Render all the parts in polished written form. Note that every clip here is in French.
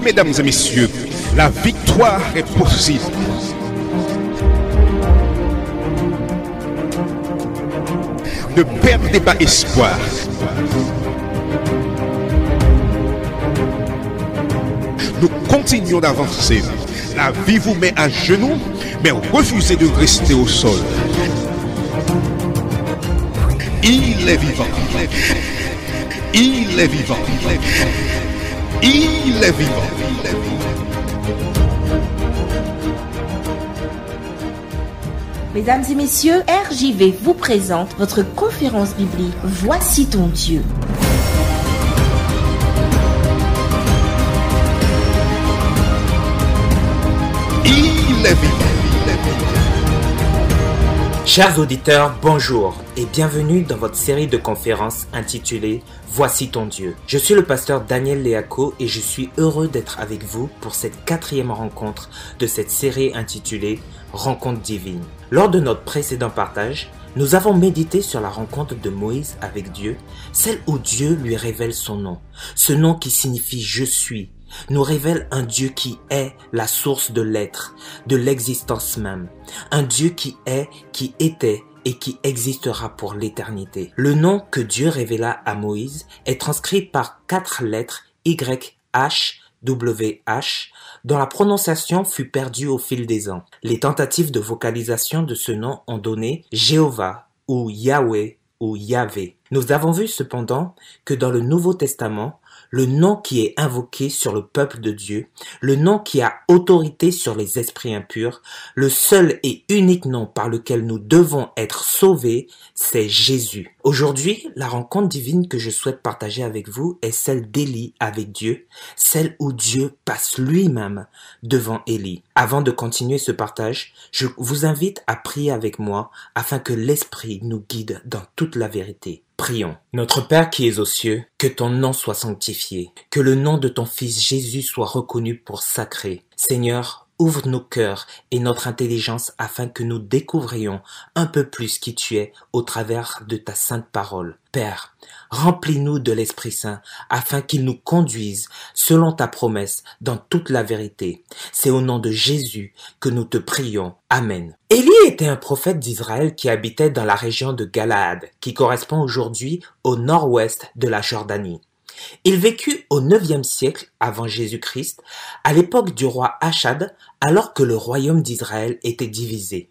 mesdames et messieurs, la victoire est possible. Ne perdez pas espoir. Nous continuons d'avancer. La vie vous met à genoux, mais refusez de rester au sol. Il est vivant. Il est vivant. Il est vivant. Mesdames et messieurs, RJV vous présente votre conférence biblique Voici ton Dieu. Il est vivant. Chers auditeurs, bonjour et bienvenue dans votre série de conférences intitulée Voici ton Dieu. Je suis le pasteur Daniel Leaco et je suis heureux d'être avec vous pour cette 4e rencontre de cette série intitulée Rencontre divine. Lors de notre précédent partage, nous avons médité sur la rencontre de Moïse avec Dieu, celle où Dieu lui révèle son nom. Ce nom qui signifie « Je suis ». Nous révèle un Dieu qui est la source de l'être, de l'existence même. Un Dieu qui est, qui était et qui existera pour l'éternité. Le nom que Dieu révéla à Moïse est transcrit par 4 lettres YHWH, dont la prononciation fut perdue au fil des ans. Les tentatives de vocalisation de ce nom ont donné Jéhovah ou Yahweh ou Yahvé. Nous avons vu cependant que dans le Nouveau Testament, le nom qui est invoqué sur le peuple de Dieu, le nom qui a autorité sur les esprits impurs, le seul et unique nom par lequel nous devons être sauvés, c'est Jésus. Aujourd'hui, la rencontre divine que je souhaite partager avec vous est celle d'Élie avec Dieu, celle où Dieu passe lui-même devant Élie. Avant de continuer ce partage, je vous invite à prier avec moi afin que l'Esprit nous guide dans toute la vérité. Prions. Notre Père qui es aux cieux, que ton nom soit sanctifié, que le nom de ton Fils Jésus soit reconnu pour sacré. Seigneur, ouvre nos cœurs et notre intelligence afin que nous découvrions un peu plus qui tu es au travers de ta sainte parole. Père, remplis-nous de l'Esprit Saint afin qu'il nous conduise selon ta promesse dans toute la vérité. C'est au nom de Jésus que nous te prions. Amen. Élie était un prophète d'Israël qui habitait dans la région de Galaad, qui correspond aujourd'hui au nord-ouest de la Jordanie. Il vécut au 9e siècle avant Jésus-Christ, à l'époque du roi Achad, alors que le royaume d'Israël était divisé.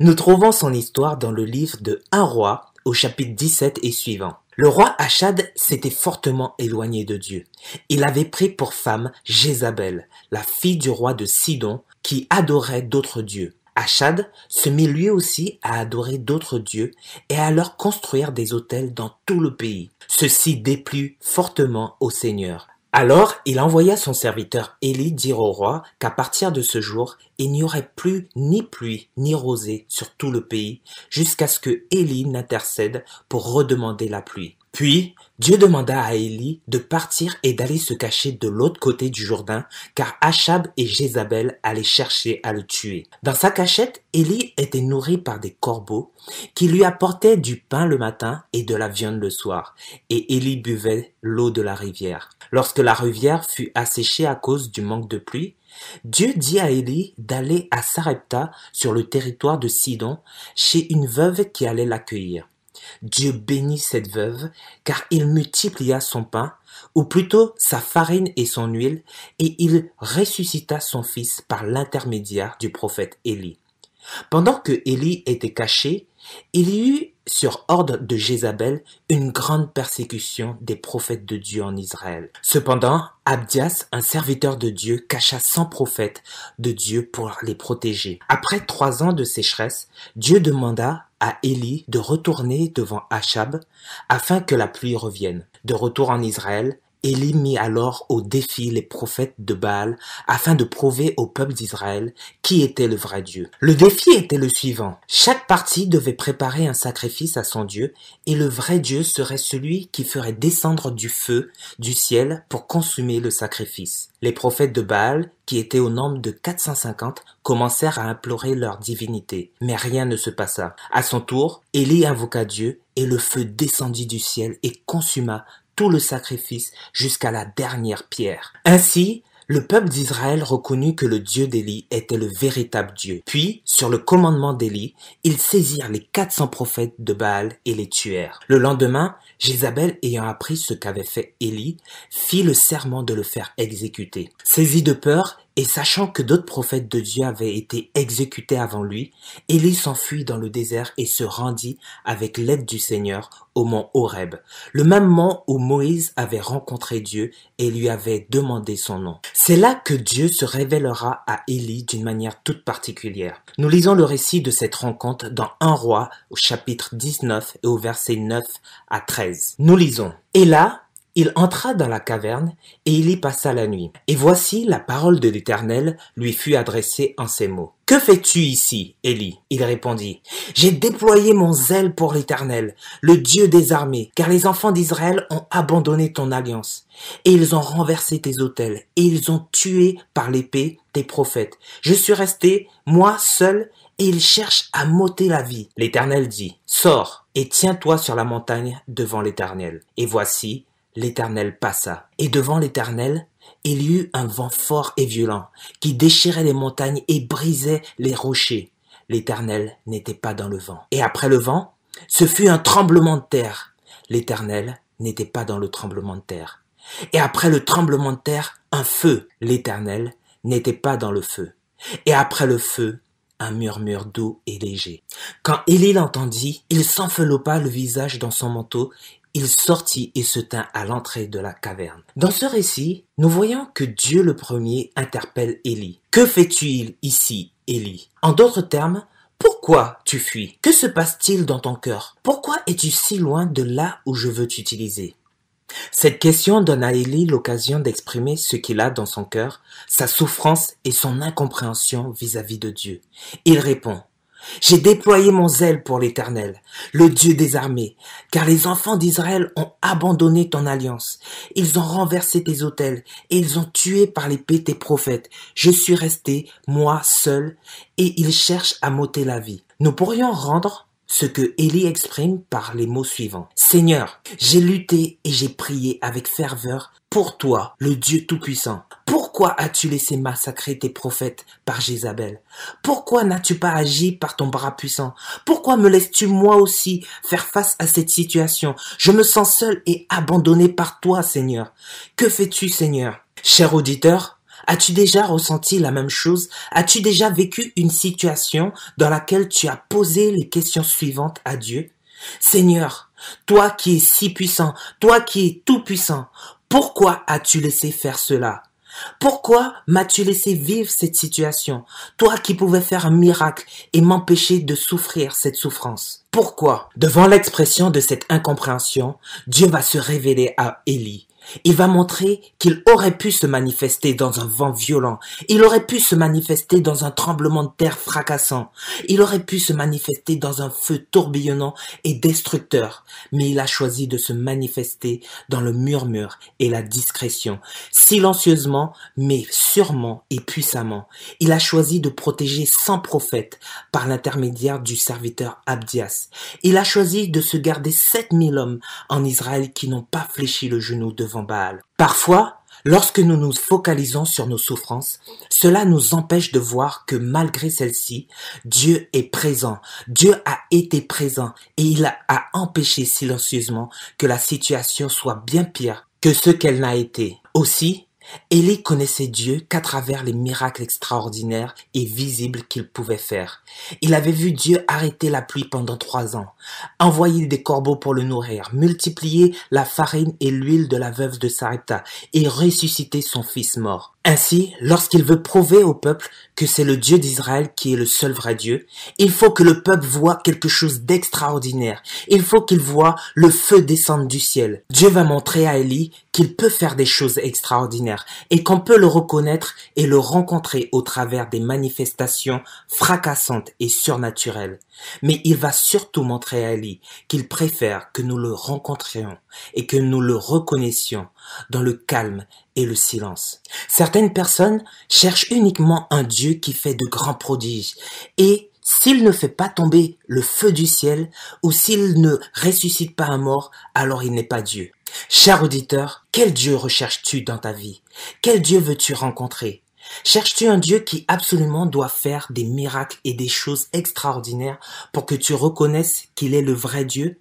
Nous trouvons son histoire dans le livre de 1 roi, au chapitre 17 et suivant. Le roi Achad s'était fortement éloigné de Dieu. Il avait pris pour femme Jézabel, la fille du roi de Sidon, qui adorait d'autres dieux. Achad se mit lui aussi à adorer d'autres dieux et à leur construire des autels dans tout le pays. Ceci déplut fortement au Seigneur. Alors il envoya son serviteur Élie dire au roi qu'à partir de ce jour, il n'y aurait plus ni pluie ni rosée sur tout le pays, jusqu'à ce que Élie n'intercède pour redemander la pluie. Puis, Dieu demanda à Élie de partir et d'aller se cacher de l'autre côté du Jourdain, car Achab et Jézabel allaient chercher à le tuer. Dans sa cachette, Élie était nourri par des corbeaux qui lui apportaient du pain le matin et de la viande le soir, et Élie buvait l'eau de la rivière. Lorsque la rivière fut asséchée à cause du manque de pluie, Dieu dit à Élie d'aller à Sarepta sur le territoire de Sidon, chez une veuve qui allait l'accueillir. Dieu bénit cette veuve, car il multiplia son pain, ou plutôt sa farine et son huile, et il ressuscita son fils par l'intermédiaire du prophète Élie. Pendant que Élie était caché, il y eut, sur ordre de Jézabel, une grande persécution des prophètes de Dieu en Israël. Cependant, Abdias, un serviteur de Dieu, cacha 100 prophètes de Dieu pour les protéger. Après 3 ans de sécheresse, Dieu demanda à Élie de retourner devant Achab afin que la pluie revienne. De retour en Israël, Élie mit alors au défi les prophètes de Baal afin de prouver au peuple d'Israël qui était le vrai Dieu. Le défi était le suivant. Chaque partie devait préparer un sacrifice à son Dieu et le vrai Dieu serait celui qui ferait descendre du feu du ciel pour consumer le sacrifice. Les prophètes de Baal, qui étaient au nombre de 450, commencèrent à implorer leur divinité, mais rien ne se passa. À son tour, Élie invoqua Dieu et le feu descendit du ciel et consuma tout le sacrifice jusqu'à la dernière pierre. Ainsi, le peuple d'Israël reconnut que le Dieu d'Élie était le véritable Dieu. Puis, sur le commandement d'Élie, ils saisirent les 400 prophètes de Baal et les tuèrent. Le lendemain, Jézabel, ayant appris ce qu'avait fait Élie, fit le serment de le faire exécuter. Saisi de peur, et sachant que d'autres prophètes de Dieu avaient été exécutés avant lui, Élie s'enfuit dans le désert et se rendit avec l'aide du Seigneur au mont Horeb, le même mont où Moïse avait rencontré Dieu et lui avait demandé son nom. C'est là que Dieu se révélera à Élie d'une manière toute particulière. Nous lisons le récit de cette rencontre dans 1 Roi au chapitre 19 et au verset 9 à 13. Nous lisons « Et là, il entra dans la caverne, et il y passa la nuit. Et voici la parole de l'Éternel lui fut adressée en ces mots. « Que fais-tu ici, Élie ?» Il répondit. « J'ai déployé mon zèle pour l'Éternel, le Dieu des armées, car les enfants d'Israël ont abandonné ton alliance. Et ils ont renversé tes autels, et ils ont tué par l'épée tes prophètes. Je suis resté, moi seul, et ils cherchent à m'ôter la vie. » L'Éternel dit. « Sors, et tiens-toi sur la montagne devant l'Éternel. » Et voici, l'Éternel passa, et devant l'Éternel, il y eut un vent fort et violent, qui déchirait les montagnes et brisait les rochers. L'Éternel n'était pas dans le vent. Et après le vent, ce fut un tremblement de terre. L'Éternel n'était pas dans le tremblement de terre. Et après le tremblement de terre, un feu. L'Éternel n'était pas dans le feu. Et après le feu, un murmure doux et léger. Quand Élie l'entendit, il s'enveloppa le visage dans son manteau. Il sortit et se tint à l'entrée de la caverne. Dans ce récit, nous voyons que Dieu le premier interpelle Élie. « Que fais-tu ici, Élie ?» En d'autres termes, pourquoi tu fuis? Que se passe-t-il dans ton cœur? Pourquoi es-tu si loin de là où je veux t'utiliser? Cette question donne à Élie l'occasion d'exprimer ce qu'il a dans son cœur, sa souffrance et son incompréhension vis-à-vis de Dieu. Il répond. J'ai déployé mon zèle pour l'Éternel, le Dieu des armées, car les enfants d'Israël ont abandonné ton alliance. Ils ont renversé tes autels et ils ont tué par l'épée tes prophètes. Je suis resté, moi seul, et ils cherchent à m'ôter la vie. Nous pourrions rendre ce que Élie exprime par les mots suivants. Seigneur, j'ai lutté et j'ai prié avec ferveur pour toi, le Dieu Tout-Puissant. Pourquoi as-tu laissé massacrer tes prophètes par Jézabel? Pourquoi n'as-tu pas agi par ton bras puissant? Pourquoi me laisses-tu moi aussi faire face à cette situation? Je me sens seul et abandonné par toi, Seigneur. Que fais-tu, Seigneur? Cher auditeur, as-tu déjà ressenti la même chose? As-tu déjà vécu une situation dans laquelle tu as posé les questions suivantes à Dieu? Seigneur, toi qui es si puissant, toi qui es tout puissant, pourquoi as-tu laissé faire cela? Pourquoi m'as-tu laissé vivre cette situation, toi qui pouvais faire un miracle et m'empêcher de souffrir cette souffrance? Pourquoi? Devant l'expression de cette incompréhension, Dieu va se révéler à Élie. Il va montrer qu'il aurait pu se manifester dans un vent violent. Il aurait pu se manifester dans un tremblement de terre fracassant. Il aurait pu se manifester dans un feu tourbillonnant et destructeur. Mais il a choisi de se manifester dans le murmure et la discrétion. Silencieusement, mais sûrement et puissamment. Il a choisi de protéger 100 prophètes par l'intermédiaire du serviteur Abdias. Il a choisi de se garder 7000 hommes en Israël qui n'ont pas fléchi le genou devant Baal. Parfois, lorsque nous nous focalisons sur nos souffrances, cela nous empêche de voir que malgré celles-ci, Dieu est présent. Dieu a été présent et il a empêché silencieusement que la situation soit bien pire que ce qu'elle n'a été. Aussi, Élie connaissait Dieu qu'à travers les miracles extraordinaires et visibles qu'il pouvait faire. Il avait vu Dieu arrêter la pluie pendant 3 ans, envoyer des corbeaux pour le nourrir, multiplier la farine et l'huile de la veuve de Sarepta et ressusciter son fils mort. Ainsi, lorsqu'il veut prouver au peuple que c'est le Dieu d'Israël qui est le seul vrai Dieu, il faut que le peuple voie quelque chose d'extraordinaire. Il faut qu'il voie le feu descendre du ciel. Dieu va montrer à Élie qu'il peut faire des choses extraordinaires et qu'on peut le reconnaître et le rencontrer au travers des manifestations fracassantes et surnaturelles. Mais il va surtout montrer à Élie qu'il préfère que nous le rencontrions et que nous le reconnaissions dans le calme et le silence. Certaines personnes cherchent uniquement un Dieu qui fait de grands prodiges et S'il ne fait pas tomber le feu du ciel ou s'il ne ressuscite pas un mort, alors il n'est pas Dieu. Cher auditeur, quel Dieu recherches-tu dans ta vie? Quel Dieu veux-tu rencontrer? Cherches-tu un Dieu qui absolument doit faire des miracles et des choses extraordinaires pour que tu reconnaisses qu'il est le vrai Dieu?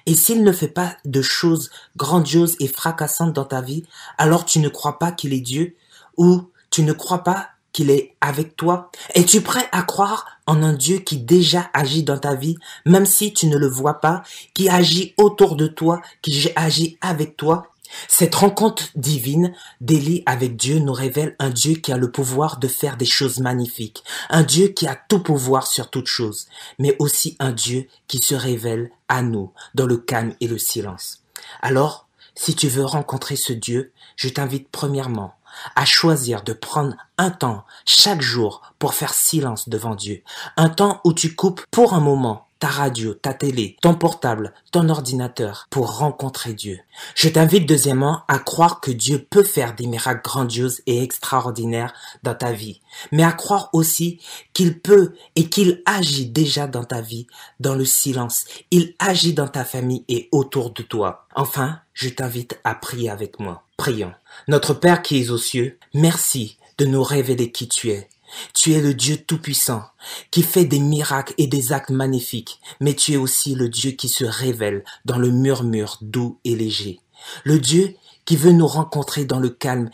Et s'il ne fait pas de choses grandioses et fracassantes dans ta vie, alors tu ne crois pas qu'il est Dieu ou tu ne crois pas qu'il est avec toi? Es-tu prêt à croire en un Dieu qui déjà agit dans ta vie, même si tu ne le vois pas, qui agit autour de toi, qui agit avec toi? Cette rencontre divine d'Élie avec Dieu nous révèle un Dieu qui a le pouvoir de faire des choses magnifiques, un Dieu qui a tout pouvoir sur toutes choses, mais aussi un Dieu qui se révèle à nous dans le calme et le silence. Alors, si tu veux rencontrer ce Dieu, je t'invite premièrement à choisir de prendre un temps chaque jour pour faire silence devant Dieu, un temps où tu coupes pour un moment ta radio, ta télé, ton portable, ton ordinateur pour rencontrer Dieu. Je t'invite deuxièmement à croire que Dieu peut faire des miracles grandioses et extraordinaires dans ta vie, mais à croire aussi qu'il peut et qu'il agit déjà dans ta vie, dans le silence. Il agit dans ta famille et autour de toi. Enfin, je t'invite à prier avec moi. Prions. Notre Père qui es aux cieux, merci de nous révéler qui tu es. Tu es le Dieu tout-puissant, qui fait des miracles et des actes magnifiques, mais tu es aussi le Dieu qui se révèle dans le murmure doux et léger. Le Dieu qui veut nous rencontrer dans le calme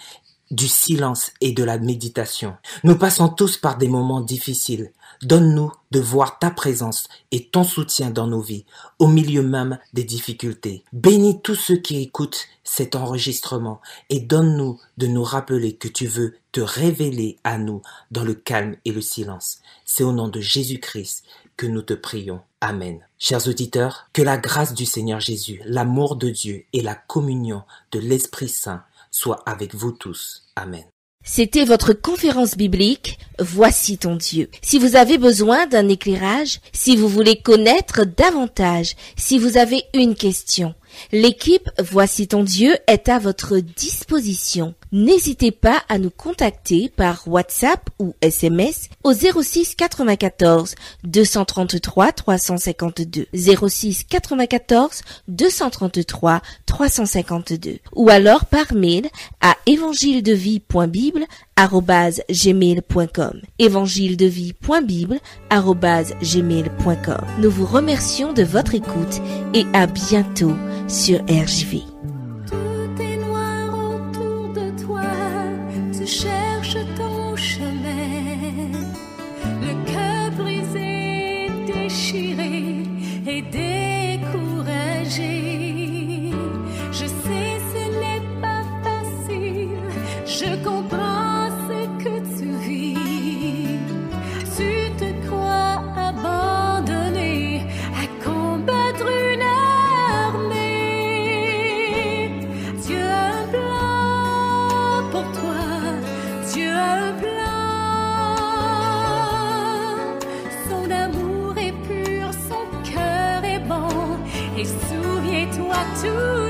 du silence et de la méditation. Nous passons tous par des moments difficiles. Donne-nous de voir ta présence et ton soutien dans nos vies, au milieu même des difficultés. Bénis tous ceux qui écoutent cet enregistrement et donne-nous de nous rappeler que tu veux te révéler à nous dans le calme et le silence. C'est au nom de Jésus-Christ que nous te prions. Amen. Chers auditeurs, que la grâce du Seigneur Jésus, l'amour de Dieu et la communion de l'Esprit Saint soient avec vous tous. Amen. C'était votre conférence biblique Voici ton Dieu. Si vous avez besoin d'un éclairage, si vous voulez connaître davantage, si vous avez une question, l'équipe Voici ton Dieu est à votre disposition. N'hésitez pas à nous contacter par WhatsApp ou SMS au 06 94 233 352 06 94 233 352 ou alors par mail à evangiledevie.bible@gmail.com evangiledevie.bible@gmail.com. Nous vous remercions de votre écoute et à bientôt sur RJV. Tu cherches ton chemin, le cœur brisé, déchiré et découragé. Je sais ce n'est pas facile, je comprends ce que tu vis. Tu te crois abandonné à combattre une armée. Dieu a un plan pour toi. Dieu a un plan, son amour est pur, son cœur est bon, et souviens-toi tout.